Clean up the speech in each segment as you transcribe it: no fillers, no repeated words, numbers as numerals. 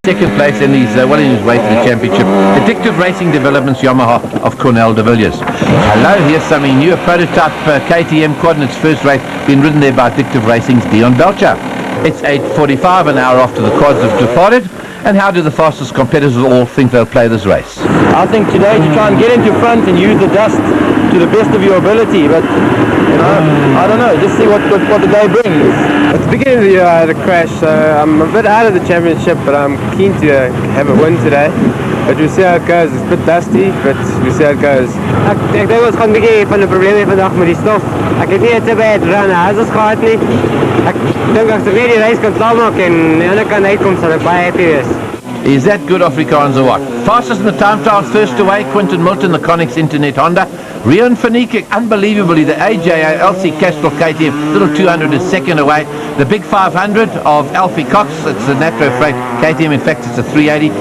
Second place, and he's well in his way to the championship. Addictive Racing Developments Yamaha of Cornell de Villiers. Hello, here's something new. A prototype KTM quad in its first race, being ridden there by Addictive Racing's Dion Belcher. It's 8:45, an hour after the quads have departed. And how do the fastest competitors all think they'll play this race? I think today to try and get into front and use the dust to the best of your ability, but you know, I don't know, just see what the day brings. At the beginning of the year I had a crash, so I'm a bit out of the championship, but I'm keen to have a win today. But we'll see how it goes. It's a bit dusty, but we'll see how it goes. Ik denk ons gaan 'n bietjie van 'n probleem hê vandag met die stof. Ek het nie te baie run hazards gehad nie. Ek dink as ek weer die race kan klaarmaak en aan die ander kant uitkom, sal ek baie happy wees. Is that good Afrikaans or what? Fastest in the time trials, first away, Quinton Milton, the Connex Internet Honda. Rian Fanike, unbelievably, the AJA LC Castrol KTM, little 200 is second away. The big 500 of Alfie Cox, it's a Natro Freight KTM, in fact it's a 380.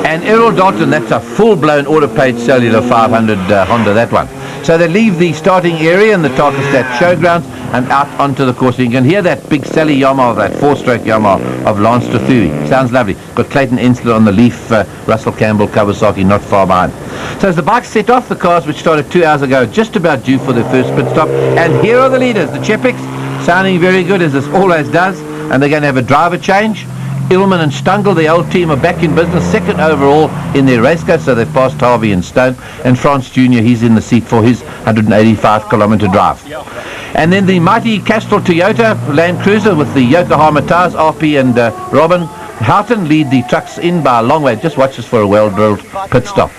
And Errol Dalton, that's a full-blown auto-paid cellular 500 Honda, that one. So they leave the starting area in the Tarkastad showgrounds and out onto the course. You can hear that big Sally Yamaha, that four-stroke Yamaha of Lance Trethewey. Sounds lovely. Got Clayton Ensler on the Leaf, Russell Campbell, Kawasaki not far behind. So as the bikes set off, the cars which started 2 hours ago, just about due for their first pit stop. And here are the leaders, the Chepiks, sounding very good as this always does. And they're going to have a driver change. Illman and Stungel, the old team, are back in business, second overall in their race car, so they've passed Harvey and Stone. And France Jr., he's in the seat for his 185-kilometre drive. And then the mighty Castrol Toyota Land Cruiser with the Yokohama tires, RP and Robin Houghton lead the trucks in by a long way. Just watch us for a well-drilled pit stop.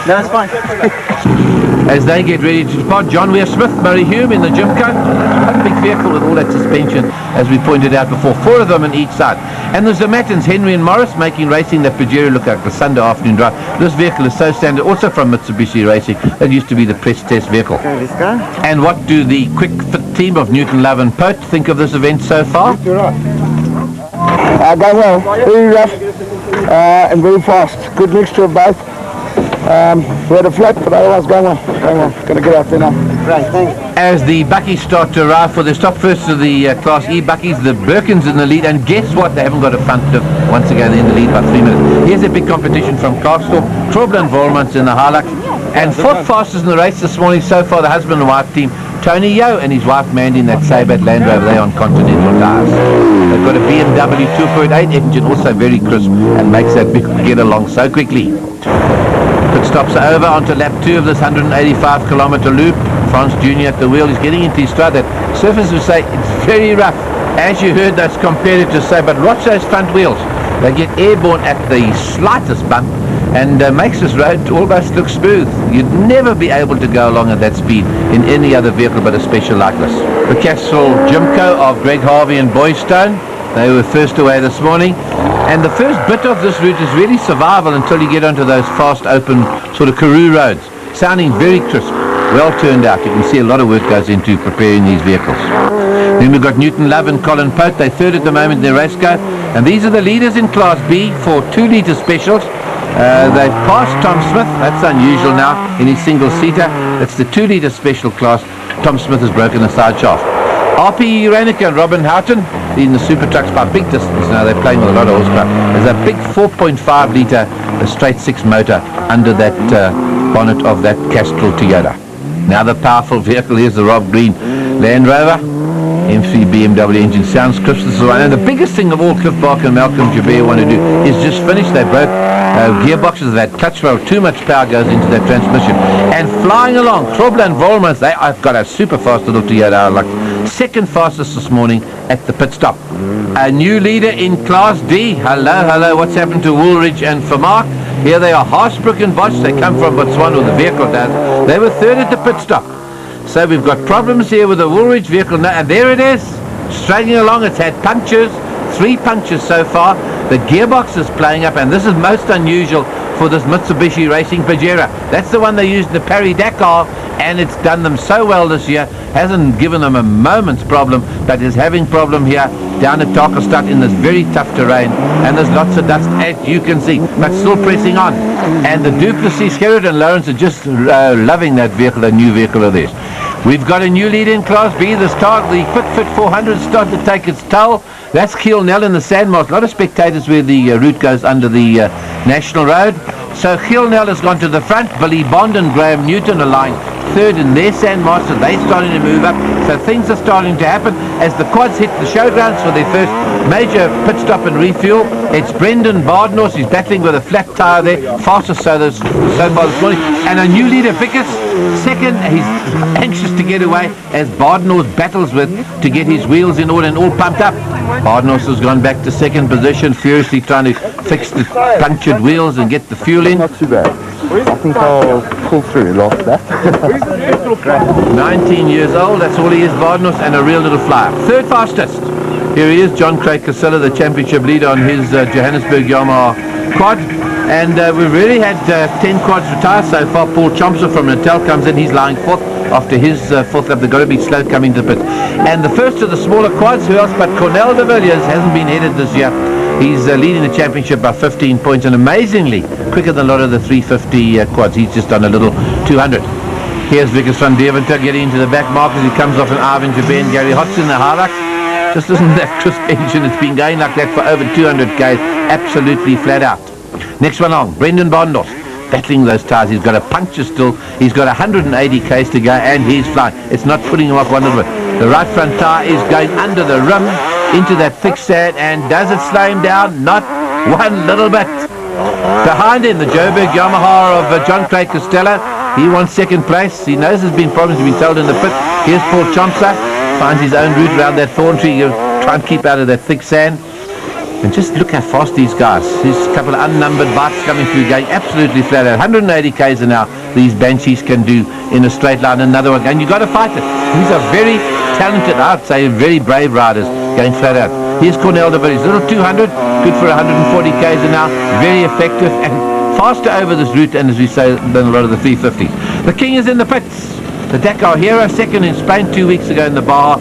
That's fine. As they get ready to depart, John Weir Smith, Murray Hume in the Jimco. A big vehicle with all that suspension, as we pointed out before. 4 of them on each side. And the Zermattens, Henry and Morris, making racing that Pajero look like the Sunday afternoon drive. This vehicle is so standard, also from Mitsubishi Racing. That used to be the press test vehicle. And what do the quick fit team of Newton, Love and Pote think of this event so far? Going well, very rough and very fast. Good mixture of both. We had a flat, but otherwise going well. Going to get out there now. Right, thanks. As the Buckies start to arrive for their stop, first to the Class E Buckies, the Birkins in the lead, and guess what? They haven't got a front diff. Once again, in the lead by 3 minutes. Here's a big competition from Karstorp, Traubel and Volmans in the Hilux, and fourth fastest in the race this morning so far, the husband and wife team, Tony Yo and his wife Mandy in that Sabat Land Rover there on Continental tires. They've got a BMW 2.8 engine, also very crisp, and makes that big get along so quickly. Pit stops are over onto lap 2 of this 185-kilometre loop. France Jr. at the wheel is getting into his stride. That surface would say it's very rough. As you heard those competitors say, but watch those front wheels. They get airborne at the slightest bump and makes this road almost look smooth. You'd never be able to go along at that speed in any other vehicle but a special like this. The Castrol Jimco of Greg Harvey and Boystone, they were first away this morning. And the first bit of this route is really survival until you get onto those fast open sort of Karoo roads. Sounding very crisp, well turned out. You can see a lot of work goes into preparing these vehicles. Then we've got Newton Love and Colin Pote. They're third at the moment in their race car. And these are the leaders in Class B for 2-litre specials. They've passed Tom Smith. That's unusual now in his single-seater. It's the 2-litre special class. Tom Smith has broken a side shaft. RP Uranica and Robin Houghton leading the super trucks by big distance now. They're playing with a lot of horsepower. There's a big 4.5 litre straight 6 motor under that bonnet of that Castrol Toyota. Now the powerful vehicle, here's the Rob Green Land Rover. M3 BMW engine, sounds crisp. This is one. And the biggest thing of all Cliff Barker and Malcolm Jabir want to do is just finish. They broke gearboxes, that clutch valve, too much power goes into that transmission. And flying along, Traubel and Volmans, I've got a super fast little Toyota, like second fastest this morning at the pit stop. A new leader in Class D. Hello, what's happened to Woolridge and Vermaak? Here they are, Haasbrook and Bosch. They come from Botswana with the vehicle down. They were third at the pit stop. So we've got problems here with the Woolridge vehicle now, and there it is, straightening along. It's had punctures, 3 punctures so far. The gearbox is playing up, and this is most unusual for this Mitsubishi Racing Pajero. That's the one they used in the Paris-Dakar, and it's done them so well this year. Hasn't given them a moment's problem, but is having problem here down at Tarkastad in this very tough terrain, and there's lots of dust, as you can see, but still pressing on. And the Duplessis, Sherrod and Lawrence are just loving that vehicle, a new vehicle of theirs. We've got a new lead in Class B. The Quick Fit 400 starting to take its toll. That's Kiel Nell in the Sandmarsh. A lot of spectators where the route goes under the National Road. So Kiel Nell has gone to the front. Billy Bond and Graham Newton are lying third in their Sandmarsh. So they're starting to move up. So things are starting to happen as the quads hit the showgrounds for their first major pit stop and refuel. It's Brendan Bardnorse. He's battling with a flat tyre there. Fastest so far this morning. And a new leader, Vickers, second. He's anxious to get away as Bardnorse battles to get his wheels in order and all pumped up. Bardnorse has gone back to second position, furiously trying to fix the punctured wheels and get the fuel in. Not too bad. I think I'll pull through after that. 19 years old, that's all he is, Bardnorse, and a real little flyer. Third fastest. Here he is, John Craig Casella, the championship leader on his Johannesburg Yamaha quad. And we've really had 10 quads retire so far. Paul Chomser from Natal comes in, he's lying fourth after his fourth lap. They've got to be slow coming to pit. And the first of the smaller quads, who else but Cornell de Villiers, hasn't been headed this year. He's leading the championship by 15 points and amazingly quicker than a lot of the 350 quads. He's just done a little 200. Here's Vickers van Deventer getting into the back markers. He comes off an Ivan Jabin. Gary Hotz in the Harlach. Just listen to that crisp engine. It's been going like that for over 200 k's. Absolutely flat out. Next one on, Brendan Bardnorse, battling those tyres. He's got a puncture still. He's got 180 k's to go and he's flying. It's not putting him off one little bit. The right front tyre is going under the rim into that thick sand, and does it slow him down? Not one little bit. Behind him, the Joburg Yamaha of John Craig Costello. He wants second place. He knows there's been problems. He's been told in the pit. Here's Paul Chomser. Finds his own route around that thorn tree. He'll try and keep out of that thick sand. And just look how fast these guys. There's a couple of unnumbered bikes coming through, going absolutely flat out. 180 k's an hour these Banshees can do in a straight line. Another one, and you've got to fight it. These are very talented, I'd say, very brave riders going flat out. Here's Cornell de Villiers, little 200, good for 140 k's an hour, very effective and faster over this route, and as we say, than a lot of the 350s. The king is in the pits. The Dakar hero, second in Spain 2 weeks ago in the Baja.